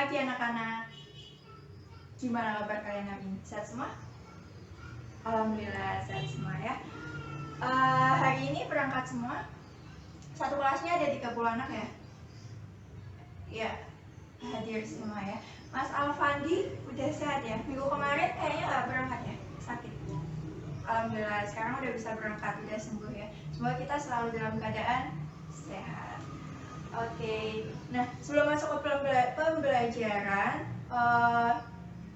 pagi anak-anak. Gimana kabar kalian hari ini? Sehat semua? Alhamdulillah sehat semua ya. Hari ini berangkat semua. Satu kelasnya ada 30 anak ya. Ya, hadir semua ya. Mas Alfandi udah sehat ya? Minggu kemarin kayaknya nggak berangkat ya? Sakit. Alhamdulillah sekarang udah bisa berangkat, udah sembuh ya. Semoga kita selalu dalam keadaan sehat. Oke. Nah, sebelum masuk ke pembelajaran,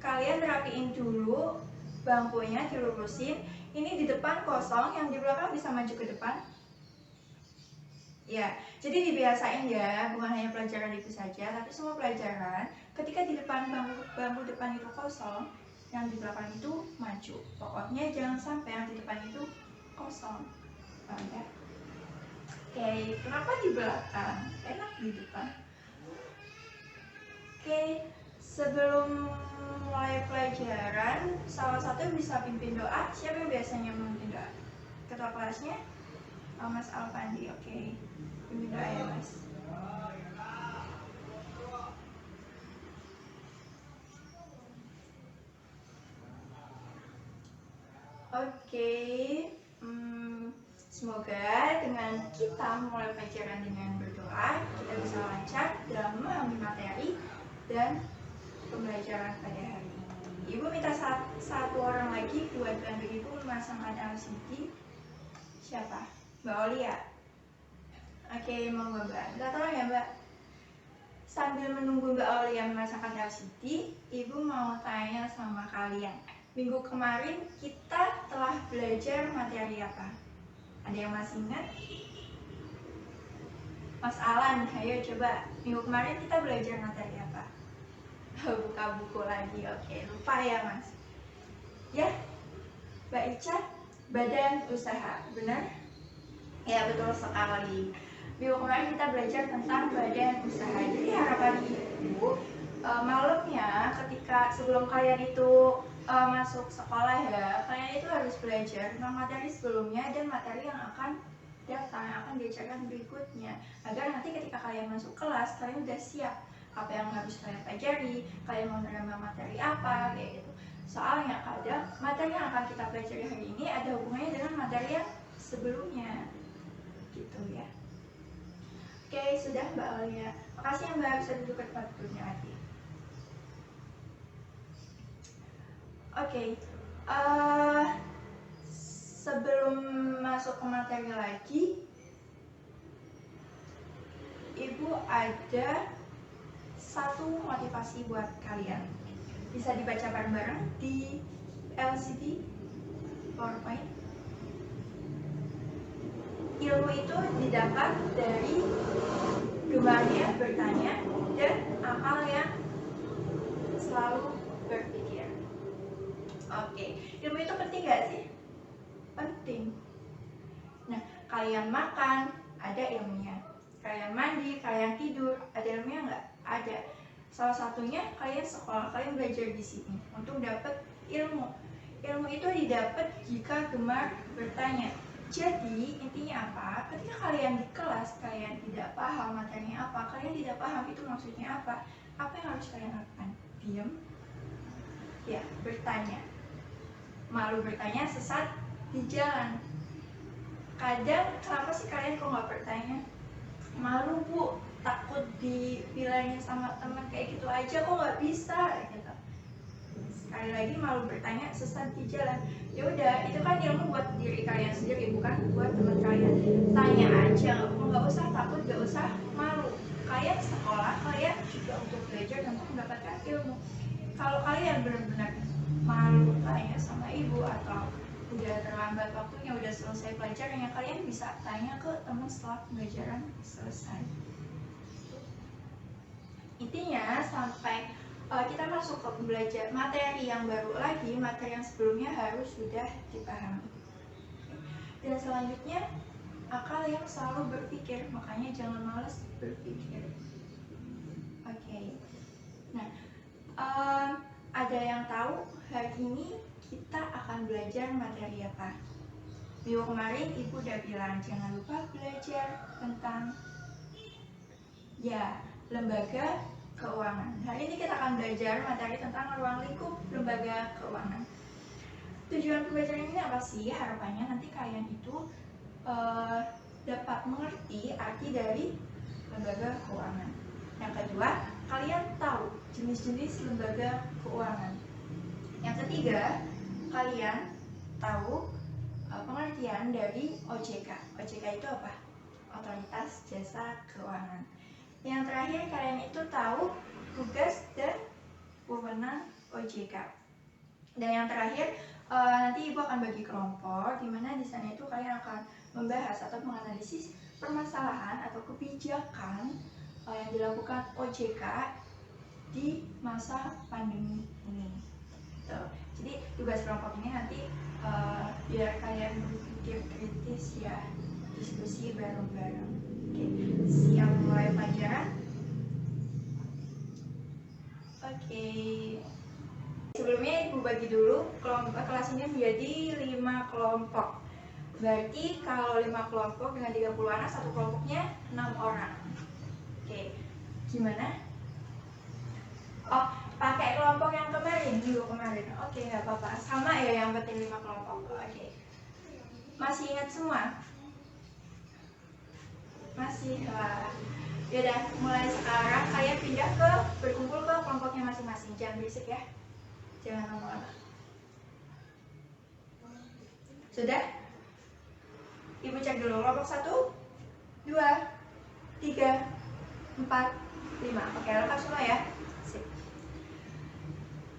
kalian rapiin dulu bangkunya, dilurusin. Ini di depan kosong, yang di belakang bisa maju ke depan. Ya, jadi dibiasain ya, bukan hanya pelajaran itu saja, tapi semua pelajaran. Ketika di depan bangku depan itu kosong, yang di belakang itu maju. Pokoknya jangan sampai yang di depan itu kosong. Paham ya? Oke, kenapa di belakang? Enak di depan. Oke, sebelum mulai pelajaran, salah satu bisa pimpin doa. Siapa yang biasanya memimpin doa? Ketua kelasnya? Mas Alfandi, oke. Pimpin doa ya, Mas. Oke, semoga dengan kita mulai pelajaran dengan berdoa, kita bisa lancar dalam memahami materi dan pembelajaran pada hari ini. Ibu minta satu orang lagi buat bantu Ibu memasangkan LCD. Siapa? Mbak Olia. Oke, mau Mbak. Minta tolong ya Mbak. Sambil menunggu Mbak Olia memasangkan LCD, Ibu mau tanya sama kalian. Minggu kemarin kita telah belajar materi apa? Ada yang masih ingat? Mas Alan, ayo coba. Minggu kemarin kita belajar materi apa? Buka buku lagi, oke. Lupa ya Mas? Ya, Mbak Ica, badan usaha, benar? Ya, betul sekali. Minggu kemarin kita belajar tentang badan usaha. Jadi harapan Ibu, malamnya ketika sebelum kalian itu masuk sekolah ya, kalian itu harus belajar tentang materi sebelumnya dan materi yang akan datang, yang akan diajarkan berikutnya, agar nanti ketika kalian masuk kelas kalian udah siap apa yang harus kalian pelajari, kalian mau menerima materi apa kayak gitu. Soalnya kadang materi yang akan kita pelajari hari ini ada hubungannya dengan materi yang sebelumnya, gitu ya. Oke, sudah Mbak Olia. Makasih ya Mbak, bisa duduk ke tempat duduknya lagi. Oke, sebelum masuk ke materi lagi, Ibu ada satu motivasi buat kalian. Bisa dibaca bareng-bareng di LCD PowerPoint. Ilmu itu didapat dari gemarnya bertanya dan akal yang selalu berpikir. Oke, ilmu itu penting gak sih? Penting. Nah, kalian makan, ada ilmunya. Kalian mandi, kalian tidur, ada ilmunya nggak? Ada. Salah satunya kalian sekolah, kalian belajar di sini untuk dapat ilmu. Ilmu itu didapat jika gemar bertanya. Jadi intinya apa? Ketika kalian di kelas, kalian tidak paham materinya apa, kalian tidak paham itu maksudnya apa yang harus kalian lakukan? Diam. Ya, bertanya. Malu bertanya, sesat di jalan. Kadang kenapa sih kalian kok nggak bertanya? Malu Bu, takut dibilangin sama teman kayak gitu aja kok nggak bisa gitu. Sekali lagi malu bertanya, sesat di jalan. Ya udah, itu kan ilmu buat diri kalian sendiri, bukan buat teman kalian. Tanya aja, nggak usah takut, nggak usah malu. Kalian sekolah, kalian juga untuk belajar dan untuk mendapatkan ilmu. Kalau kalian benar-benar malu tanya sama ibu atau udah terlambat waktunya, udah selesai pelajarannya, kalian bisa tanya ke teman setelah pembelajaran selesai. Intinya sampai kita masuk ke belajar materi yang baru lagi, materi yang sebelumnya harus sudah dipahami. Dan selanjutnya akal yang selalu berpikir, makanya jangan malas berpikir. Oke. Nah, ada yang tahu hari ini kita akan belajar materi apa? Minggu kemarin Ibu udah bilang jangan lupa belajar tentang lembaga keuangan. Hari ini kita akan belajar materi tentang ruang lingkup lembaga keuangan. Tujuan pembelajaran ini apa sih? Harapannya nanti kalian itu dapat mengerti arti dari lembaga keuangan. Yang kedua, kalian tahu jenis-jenis lembaga keuangan. Yang ketiga, kalian tahu pengertian dari OJK. OJK itu apa? Otoritas Jasa Keuangan. Yang terakhir, kalian itu tahu tugas dan wewenang OJK. Dan yang terakhir, nanti Ibu akan bagi kelompok, di mana di sana itu kalian akan membahas atau menganalisis permasalahan atau kebijakan yang dilakukan OJK di masa pandemi ini. Tuh. Jadi tugas kelompok ini nanti biar kalian berpikir kritis ya, diskusi bareng-bareng. Oke, siap mulai pelajaran? Oke. Sebelumnya Ibu bagi dulu kelas ini menjadi 5 kelompok. Berarti kalau 5 kelompok dengan 30 anak, satu kelompoknya 6 orang. Oke, gimana? Oh, pakai kelompok yang kemarin, minggu kemarin. Oke, nggak apa-apa. Sama ya, yang penting 5 kelompok. Oke. Masih ingat semua? Masih lah. Yaudah, mulai sekarang kalian pindah ke berkumpul ke kelompoknya masing-masing. Jangan berisik ya. Jangan lama-lama. Sudah? Ibu cek dulu kelompok 1, 2, 3, 4, 5. Oke, lengkap semua ya. Sip.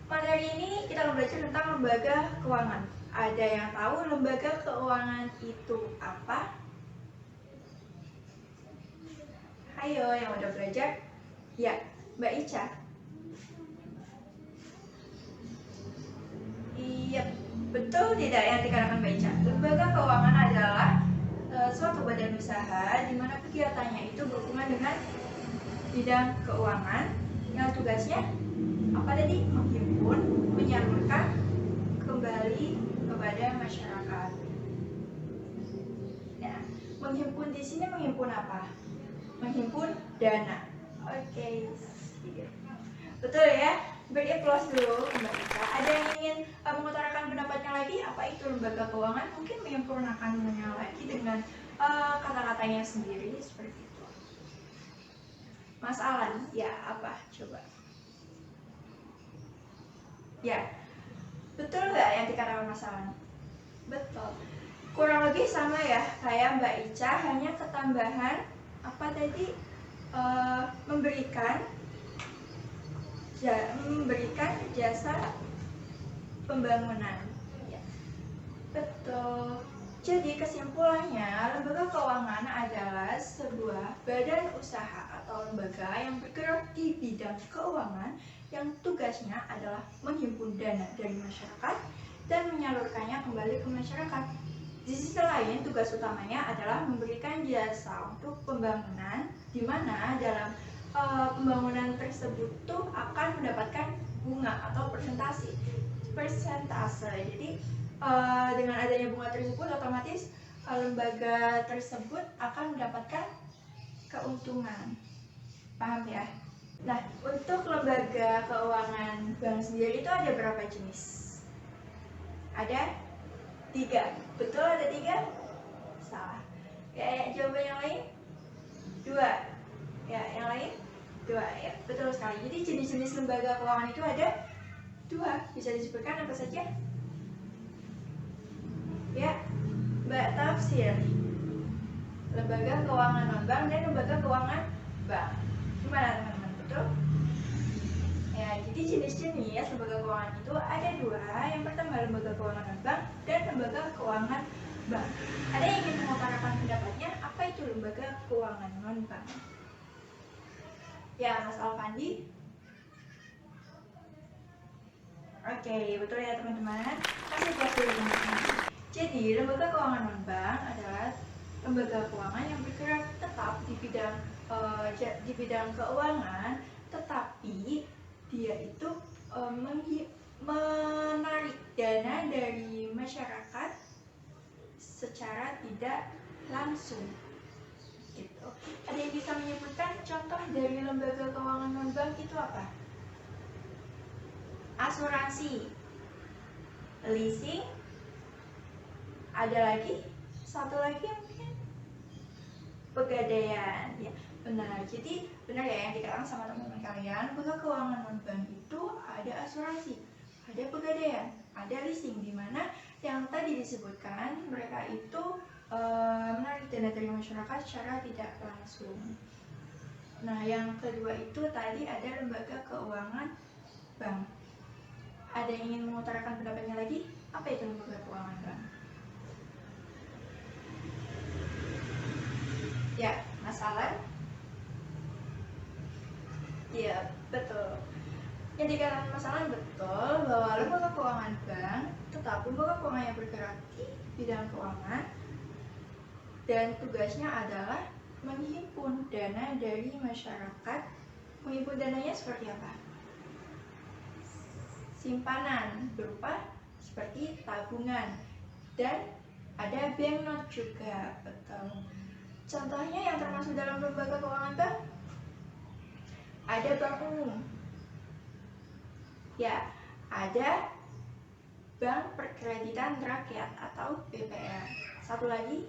Materi ini kita akan belajar tentang lembaga keuangan. Ada yang tahu lembaga keuangan itu apa? Ayo, yang udah belajar. Ya, Mbak Ica. Iya, betul tidak yang dikatakan Mbak Ica? Lembaga keuangan adalah suatu badan usaha di mana kegiatannya itu berhubungan dengan bidang keuangan yang tugasnya apa tadi? Menghimpun, menyalurkan kembali kepada masyarakat. Nah, menghimpun di sini menghimpun apa? Menghimpun dana. Oke, betul ya? Beri applause dulu Mbak Ika. Ada yang ingin mengutarakan pendapatnya lagi? Apa itu lembaga keuangan? Mungkin menyempurnakannya lagi dengan kata-katanya sendiri seperti itu. Mas Alan, ya apa? Coba. Ya, betul nggak yang dikatakan Mas Alan? Betul. Kurang lebih sama ya kayak Mbak Ica, hanya ketambahan apa tadi? Memberikan jasa pembangunan. Ya. Betul. Jadi kesimpulannya, lembaga keuangan adalah sebuah badan usaha atau lembaga yang bergerak di bidang keuangan yang tugasnya adalah menghimpun dana dari masyarakat dan menyalurkannya kembali ke masyarakat. Di sisi lain, tugas utamanya adalah memberikan jasa untuk pembangunan, di mana dalam pembangunan tersebut tuh akan mendapatkan bunga atau persentase. Jadi dengan adanya bunga tersebut otomatis lembaga tersebut akan mendapatkan keuntungan. Paham ya? Nah, untuk lembaga keuangan bank sendiri itu ada berapa jenis? Ada 3. Betul ada 3? Salah. Ya, jawaban yang lain? 2. Ya, yang lain? 2. Ya, betul sekali. Jadi jenis-jenis lembaga keuangan itu ada 2. Bisa disebutkan apa saja? Ya, Mbak Tafsir. Lembaga keuangan non-bank dan lembaga keuangan bank. Gimana teman-teman? Betul? Ya, jadi jenis-jenis lembaga keuangan itu ada 2. Yang pertama lembaga keuangan non-bank dan lembaga keuangan bank. Ada yang ingin mengutarakan pendapatnya? Apa itu lembaga keuangan non-bank? Ya, Mas Alfandi. Oke, betul ya teman-teman. Kasih kelas dulu teman-teman. Jadi, lembaga keuangan non-bank adalah lembaga keuangan yang bergerak tetap di bidang keuangan, tetapi dia itu menarik dana dari masyarakat secara tidak langsung. Gitu. Ada yang bisa menyebutkan contoh dari dari lembaga keuangan non-bank itu apa? Asuransi, leasing, ada lagi satu lagi mungkin pegadaian. Ya, benar. Jadi benar ya yang dikatakan sama teman-teman kalian, bahwa keuangan non-bank itu ada asuransi, ada pegadaian, ada leasing, di mana yang tadi disebutkan mereka itu menarik dana dari masyarakat secara tidak langsung. Nah, yang kedua itu tadi ada lembaga keuangan bank. Ada yang ingin mengutarakan pendapatnya lagi? Apa itu lembaga keuangan bank? Ya, masalah? Iya, betul. Yang dikatakan masalah betul bahwa lembaga keuangan bank tetap lembaga keuangan yang bergerak di bidang keuangan dan tugasnya adalah menghimpun dana dari masyarakat. Menghimpun dananya seperti apa? Simpanan berupa seperti tabungan dan ada bank note juga, betul. Contohnya yang termasuk dalam lembaga keuangan bank ada bank umum, ya, ada Bank Perkreditan Rakyat atau BPR. Satu lagi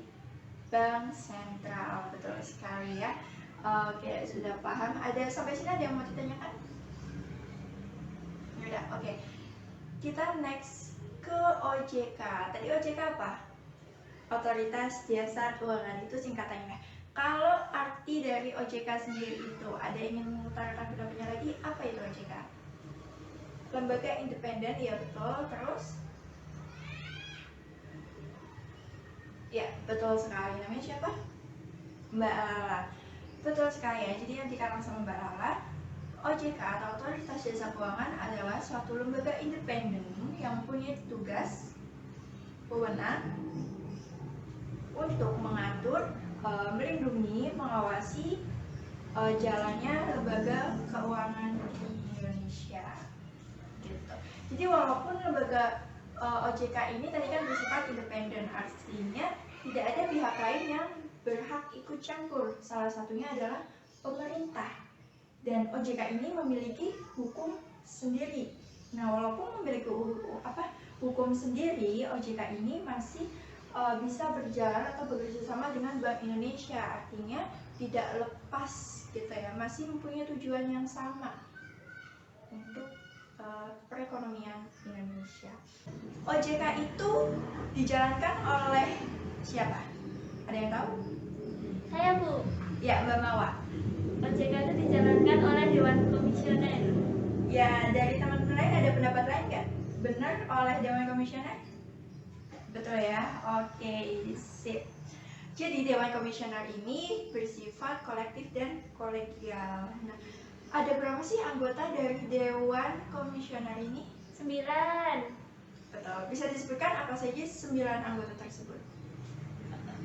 Bank Sentral, betul sekali ya. Oke, sudah paham. Ada sampai sini ada yang mau ditanyakan? Ya, oke. Kita next ke OJK. Tadi OJK apa? Otoritas Jasa Keuangan, itu singkatannya. Kalau arti dari OJK sendiri itu, ada yang ingin mengutarakan pendapatnya lagi? Apa itu OJK? Lembaga independen, ya betul. Terus? Ya, betul sekali. Namanya siapa? Mbak Lala. Betul sekali ya. Jadi yang dikatakan sama Mbak Lala, OJK atau Otoritas Jasa Keuangan adalah suatu lembaga independen yang mempunyai tugas, wewenang untuk mengatur, melindungi, mengawasi jalannya lembaga keuangan di Indonesia. Gitu. Jadi walaupun lembaga OJK ini tadi kan bersifat independen, artinya tidak ada pihak lain yang berhak ikut campur. Salah satunya adalah pemerintah. Dan OJK ini memiliki hukum sendiri. Nah, walaupun memiliki hukum sendiri, OJK ini masih bisa berjalan atau bekerja sama dengan Bank Indonesia. Artinya tidak lepas gitu ya, masih mempunyai tujuan yang sama untuk perekonomian Indonesia. OJK itu dijalankan oleh siapa? Ada yang tahu? Saya, Bu. Ya, Mbak Mawa. OJK itu dijalankan oleh Dewan Komisioner. Ya, dari teman-teman lain ada pendapat lain nggak? Benar oleh Dewan Komisioner? Betul ya? Oke, sip. Jadi Dewan Komisioner ini bersifat kolektif dan kolegial. Nah, ada berapa sih anggota dari Dewan Komisioner ini? 9. Betul. Bisa disebutkan apa saja 9 anggota tersebut?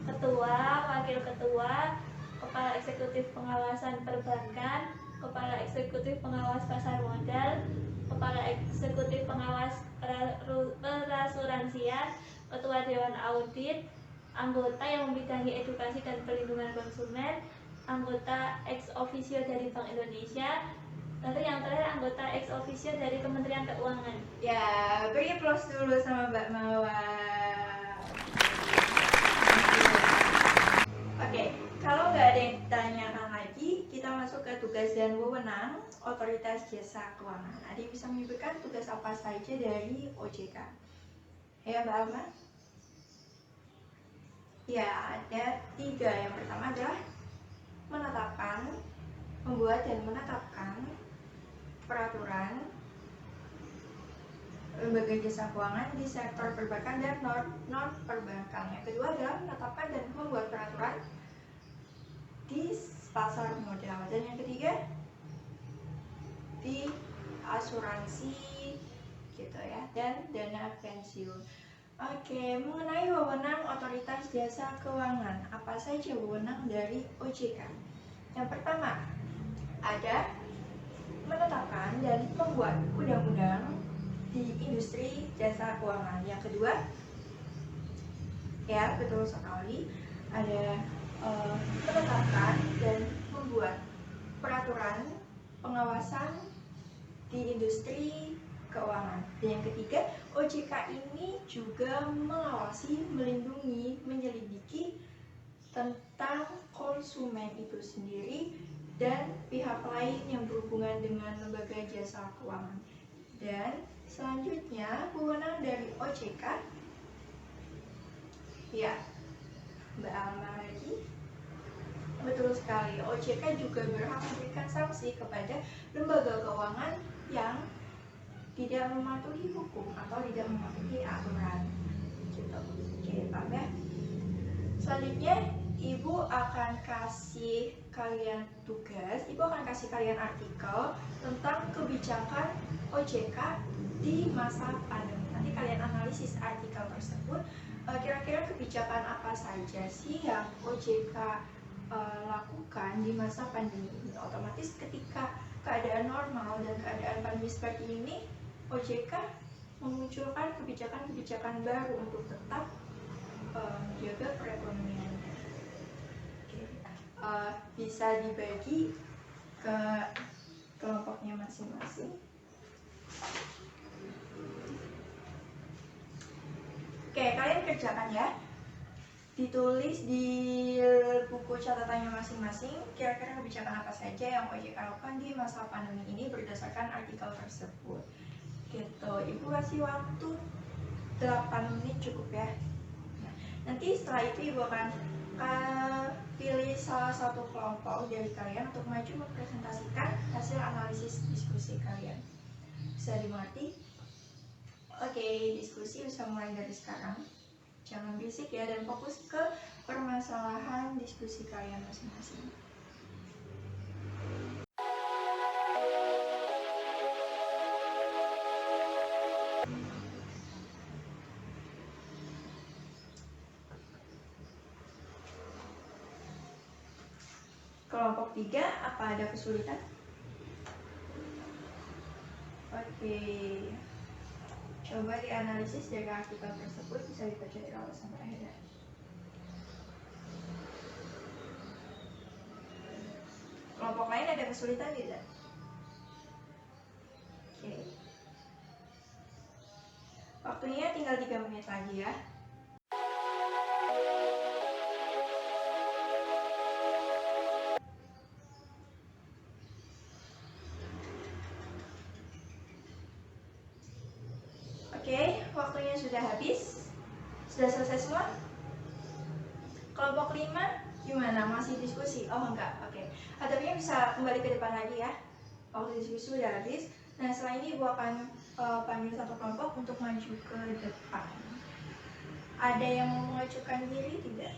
Ketua, Wakil Ketua, Kepala Eksekutif Pengawasan Perbankan, Kepala Eksekutif Pengawas Pasar Modal, Kepala Eksekutif Pengawas Perasuransian, Ketua Dewan Audit, anggota yang membidangi edukasi dan perlindungan konsumen, anggota ex officio dari Bank Indonesia, lalu yang terakhir anggota ex officio dari Kementerian Keuangan. Ya, beri applause dulu sama Mbak Mawa. Oke, kalau nggak ada yang ditanyakan lagi, kita masuk ke tugas dan wewenang Otoritas Jasa Keuangan. Ada yang bisa menyebutkan tugas apa saja dari OJK? Ya, Mbak Alma? Ya, ada 3. Yang pertama adalah menetapkan, membuat dan menetapkan peraturan lembaga jasa keuangan di sektor perbankan dan non perbankan. Yang kedua adalah menetapkan dan membuat peraturan di pasar modal. Dan yang ketiga di asuransi gitu ya, dan dana pensiun. Oke, mengenai wewenang Otoritas Jasa Keuangan, apa saja wewenang dari OJK? Yang pertama, ada menetapkan dan membuat undang-undang di industri jasa keuangan. Yang kedua, ya betul sekali, ada menetapkan dan membuat peraturan pengawasan di industri keuangan. Dan yang ketiga, OJK ini juga mengawasi, melindungi, menyelidiki tentang konsumen itu sendiri dan pihak lain yang berhubungan dengan lembaga jasa keuangan. Dan selanjutnya, wewenang dari OJK, ya, Mbak Alma lagi. Betul sekali, OJK juga berhak memberikan sanksi kepada lembaga keuangan yang tidak mematuhi hukum atau tidak mematuhi aturan. Gitu. Oke, paham ya? Selanjutnya, Ibu akan kasih kalian tugas, Ibu akan kasih kalian artikel tentang kebijakan OJK di masa pandemi. Nanti kalian analisis artikel tersebut, kira-kira kebijakan apa saja sih yang OJK lakukan di masa pandemi ini. Otomatis ketika keadaan normal dan keadaan pandemi seperti ini, OJK memunculkan kebijakan-kebijakan baru untuk tetap menjaga perekonomian. Bisa dibagi ke kelompoknya masing-masing. Oke, kalian kerjakan ya. Ditulis di buku catatannya masing-masing kira-kira kebijakan apa saja yang OJK lakukan di masa pandemi ini berdasarkan artikel tersebut. Gitu, Ibu kasih waktu 8 menit cukup ya. Nah, nanti setelah itu Ibu akan pilih salah satu kelompok dari kalian untuk maju mempresentasikan hasil analisis diskusi kalian. Bisa dimengerti? Oke, diskusi bisa mulai dari sekarang. Jangan berisik ya, dan fokus ke permasalahan diskusi kalian masing-masing. Kelompok 3, apa ada kesulitan? Oke, coba dianalisis dari artikel tersebut, bisa dibaca dari awal sampai akhir. Kelompok lain ada kesulitan tidak? Oke, waktunya tinggal 3 menit lagi ya. Oke, waktunya sudah habis. Sudah selesai semua? Kelompok 5 gimana? Masih diskusi? Oh enggak, oke. Adabnya bisa kembali ke depan lagi ya. Waktu diskusi sudah habis. Nah setelah ini Ibu akan panggil satu kelompok untuk maju ke depan. Ada yang mau mengajukan diri tidak?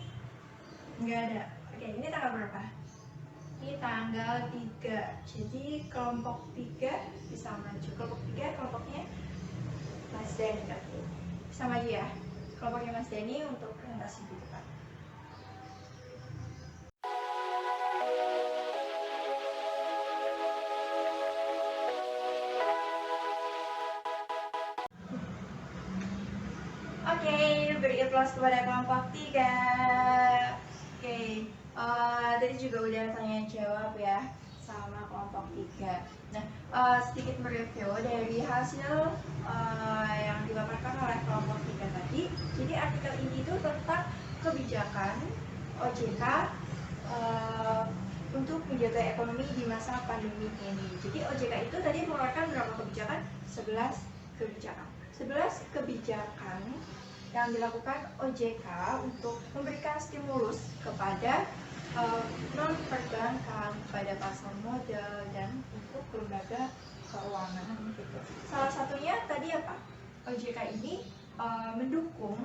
Enggak ada. Oke, ini tanggal berapa? Ini tanggal 3. Jadi kelompok 3 bisa maju. Kelompok 3 kelompoknya Mas Dani, bisa maju ya. Kelompoknya Mas Dani untuk presentasi di depan. Oke, beri aplaus kepada kelompok 3. Oke, tadi juga udah tanya jawab ya sama kelompok 3. Nah, sedikit mereview dari hasil yang dipaparkan oleh kelompok 3 tadi. Jadi artikel ini itu tentang kebijakan OJK untuk menjaga ekonomi di masa pandemi ini. Jadi OJK itu tadi mengeluarkan berapa kebijakan? 11 kebijakan. 11 kebijakan yang dilakukan OJK untuk memberikan stimulus kepada non perbankan, pada pasar modal dan untuk lembaga keuangan gitu. Salah satunya tadi apa? OJK ini mendukung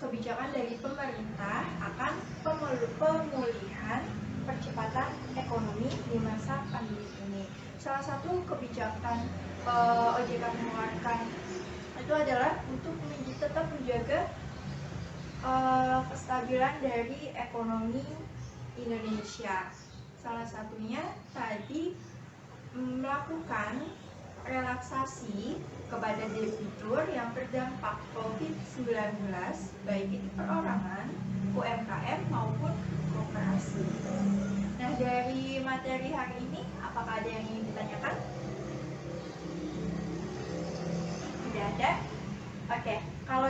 kebijakan dari pemerintah akan pemulihan percepatan ekonomi di masa pandemi ini. Salah satu kebijakan OJK mengeluarkan itu adalah untuk tetap menjaga kestabilan dari ekonomi Indonesia. Salah satunya tadi melakukan relaksasi kepada debitur yang terdampak COVID-19, baik itu perorangan, UMKM maupun koperasi. Nah, dari materi hari ini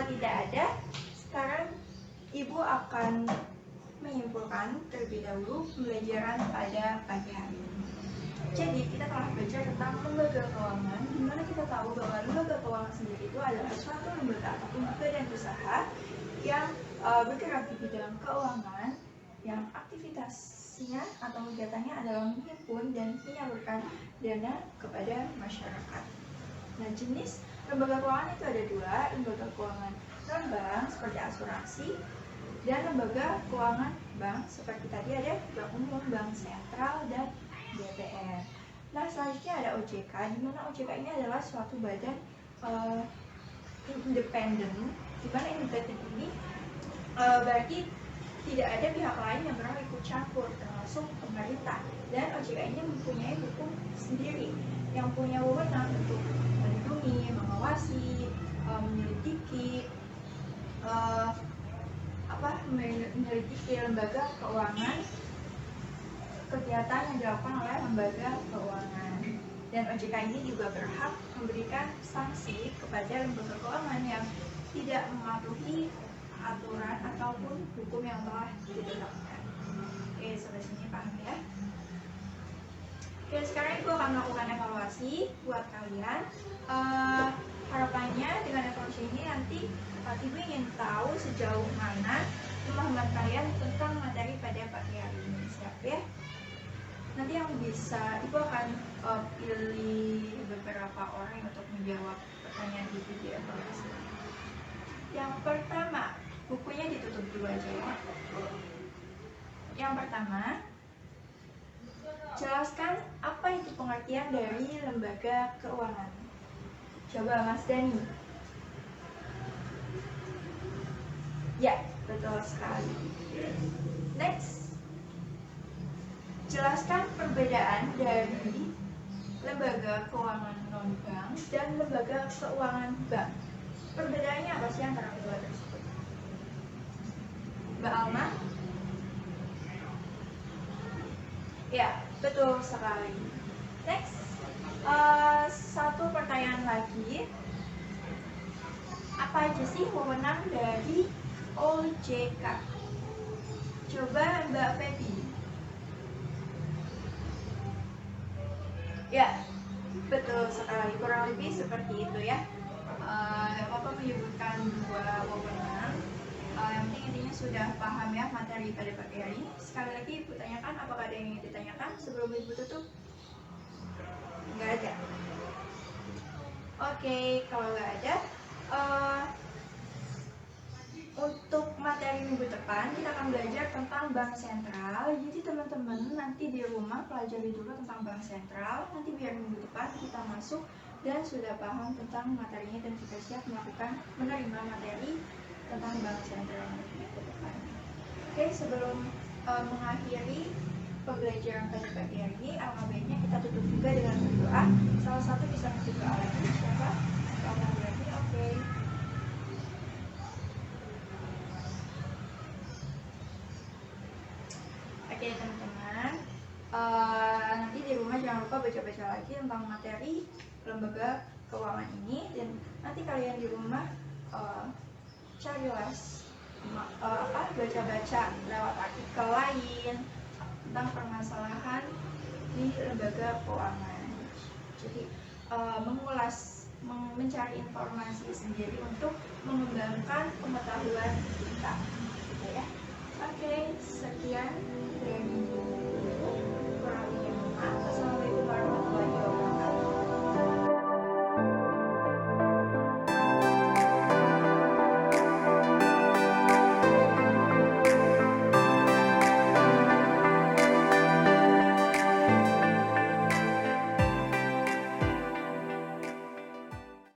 tidak ada, sekarang Ibu akan menyimpulkan terlebih dahulu pembelajaran pada pagi hari ini. Jadi kita telah belajar tentang lembaga keuangan, di mana kita tahu bahwa lembaga keuangan sendiri itu adalah suatu lembaga ataupun badan usaha yang bergerak di bidang keuangan, yang aktivitasnya atau kegiatannya adalah menghimpun dan menyalurkan dana kepada masyarakat. Nah, jenis lembaga keuangan itu ada dua, lembaga keuangan non-bank seperti asuransi, dan lembaga keuangan bank seperti tadi ada bank umum, bank sentral, dan BTN. Nah, selanjutnya ada OJK, di mana OJK ini adalah suatu badan independen, di mana independen ini berarti tidak ada pihak lain yang berhak ikut campur, termasuk pemerintah. Dan OJK ini mempunyai hukum sendiri yang punya wewenang untuk melindungi, mengawasi, menyelidiki, menyelidiki lembaga keuangan, kegiatan yang dilakukan oleh lembaga keuangan. Dan OJK ini juga berhak memberikan sanksi kepada lembaga keuangan yang tidak mematuhi aturan ataupun hukum yang telah ditetapkan. Oke, sampai sini paham ya? Oke, sekarang Ibu akan melakukan evaluasi buat kalian. Harapannya dengan evaluasi ini nanti Ibu ingin tahu sejauh mana pemahaman kalian tentang materi pada pagi hari ini. Siap ya? Nanti yang bisa Ibu akan pilih beberapa orang untuk menjawab pertanyaan Ibu di evaluasi. Yang pertama, bukunya ditutup dulu aja ya. Yang pertama, jelaskan apa itu pengertian dari lembaga keuangan. Coba Mas Dani. Ya, betul sekali. Next, jelaskan perbedaan dari lembaga keuangan non-bank dan lembaga keuangan bank. Perbedaannya apa sih antara kedua tersebut? Mbak Alma? Ya, betul sekali. Next, satu pertanyaan lagi. Apa aja sih wewenang dari OJK? Coba Mbak Feby. Ya, betul sekali. Kurang lebih seperti itu ya. Bapak menyebutkan dua wewenang. Yang penting intinya sudah paham ya materi pada pagi hari ini. Sekali lagi Ibu tanyakan, apakah ada yang ingin ditanyakan sebelum Ibu tutup? Nggak ada. Oke, kalau nggak ada, untuk materi minggu depan kita akan belajar tentang bank sentral. Jadi teman-teman nanti di rumah pelajari dulu tentang bank sentral. Nanti biar minggu depan kita masuk dan sudah paham tentang materinya dan juga siap melakukan menerima materi tentang bank sentral minggu depan. Oke, sebelum mengakhiri pembelajaran pada pagi hari ini, alangkah baiknya kita tutup juga dengan berdoa. Salah satu bisa berdoa lagi, siapa? Alangkah baiknya, oke. Oke teman-teman, nanti di rumah jangan lupa baca-baca lagi tentang materi lembaga keuangan ini, dan nanti kalian di rumah carilah baca-baca lewat artikel lain tentang permasalahan di lembaga keuangan. Jadi mengulas, mencari informasi sendiri untuk mengembangkan pengetahuan kita.